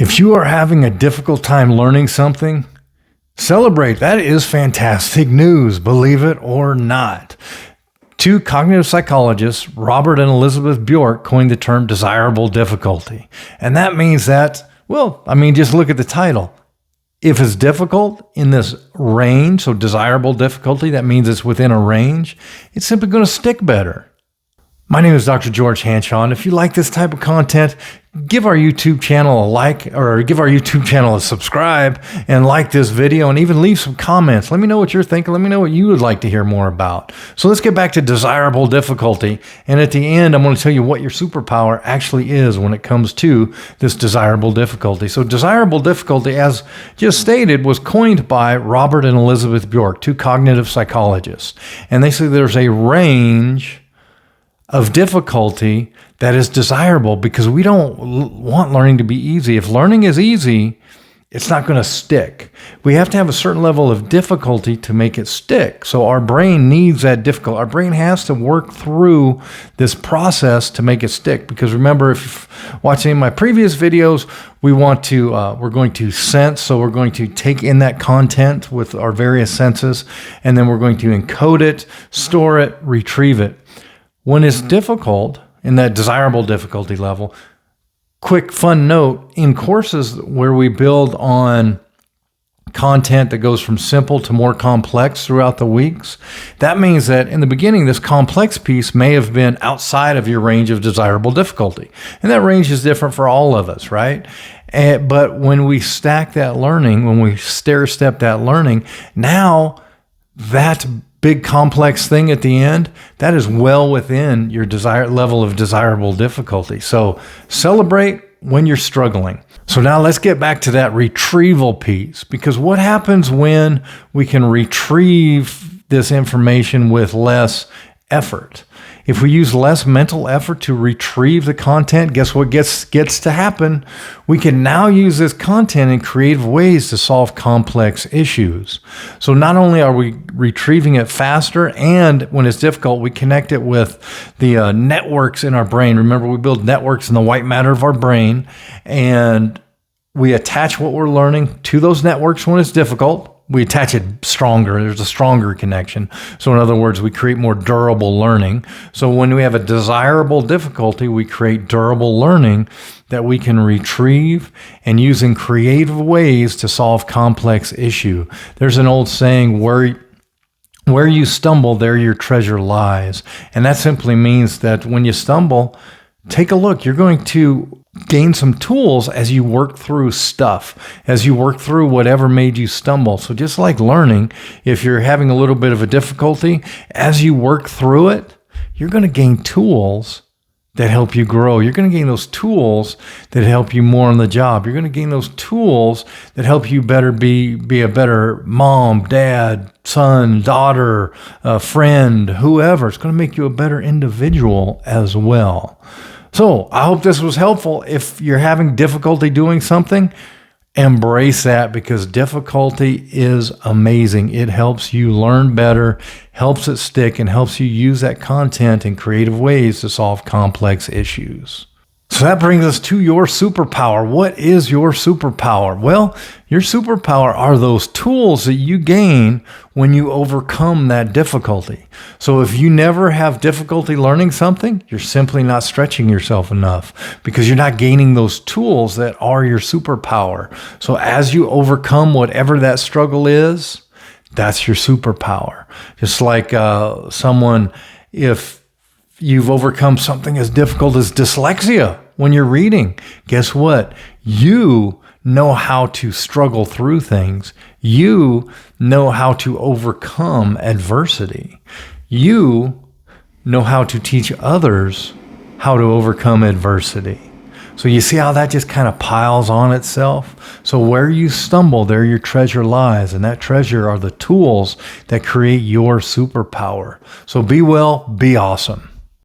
If you are having a difficult time learning something, celebrate. That is fantastic news, believe it or not. Two cognitive psychologists, Robert and Elizabeth Bjork, coined the term desirable difficulty. And that means that, just look at the title. If it's difficult in this range, so desirable difficulty, that means it's within a range, it's simply going to stick better. My name is Dr. George Hanshaw, and if you like this type of content, give our YouTube channel a like, or give our YouTube channel a subscribe, and like this video, and even leave some comments. Let me know what you're thinking. Let me know what you would like to hear more about. So let's get back to desirable difficulty, and at the end, I'm going to tell you what your superpower actually is when it comes to this desirable difficulty. So desirable difficulty, as just stated, was coined by Robert and Elizabeth Bjork, two cognitive psychologists, and they say there's a range of difficulty that is desirable because we don't want learning to be easy. If learning is easy, it's not going to stick. We have to have a certain level of difficulty to make it stick. So our brain needs that difficult. Our brain has to work through this process to make it stick. Because remember, if you're watching my previous videos, we're going to sense. So we're going to take in that content with our various senses, and then we're going to encode it, store it, retrieve it. When it's difficult, in that desirable difficulty level, quick fun note, in courses where we build on content that goes from simple to more complex throughout the weeks, that means that in the beginning, this complex piece may have been outside of your range of desirable difficulty. And that range is different for all of us, right? But when we stack that learning, when we stair-step that learning, now that big complex thing at the end, that is well within your level of desirable difficulty. So celebrate when you're struggling. So now let's get back to that retrieval piece, because what happens when we can retrieve this information with less effort? If we use less mental effort to retrieve the content, guess what gets to happen? We can now use this content in creative ways to solve complex issues. So not only are we retrieving it faster, and when it's difficult, we connect it with the networks in our brain. Remember, we build networks in the white matter of our brain, and we attach what we're learning to those networks when it's difficult. We attach it stronger. There's a stronger connection. So in other words, we create more durable learning. So when we have a desirable difficulty, we create durable learning that we can retrieve and use in creative ways to solve complex issue. There's an old saying, where you stumble, there your treasure lies. And that simply means that when you stumble, take a look. You're going to gain some tools as you work through stuff, as you work through whatever made you stumble. So just like learning, if you're having a little bit of a difficulty, as you work through it, you're going to gain tools that help you grow. You're going to gain those tools that help you more on the job. You're going to gain those tools that help you better be a better mom, dad, son, daughter, friend, whoever. It's going to make you a better individual as well. So I hope this was helpful. If you're having difficulty doing something, embrace that, because difficulty is amazing. It helps you learn better, helps it stick, and helps you use that content in creative ways to solve complex issues. So that brings us to your superpower. What is your superpower? Well, your superpower are those tools that you gain when you overcome that difficulty. So if you never have difficulty learning something, you're simply not stretching yourself enough, because you're not gaining those tools that are your superpower. So as you overcome whatever that struggle is, that's your superpower. Just like if you've overcome something as difficult as dyslexia when you're reading, guess what? You know how to struggle through things. You know how to overcome adversity. You know how to teach others how to overcome adversity. So you see how that just kind of piles on itself? So where you stumble, there your treasure lies. And that treasure are the tools that create your superpower. So be well, be awesome.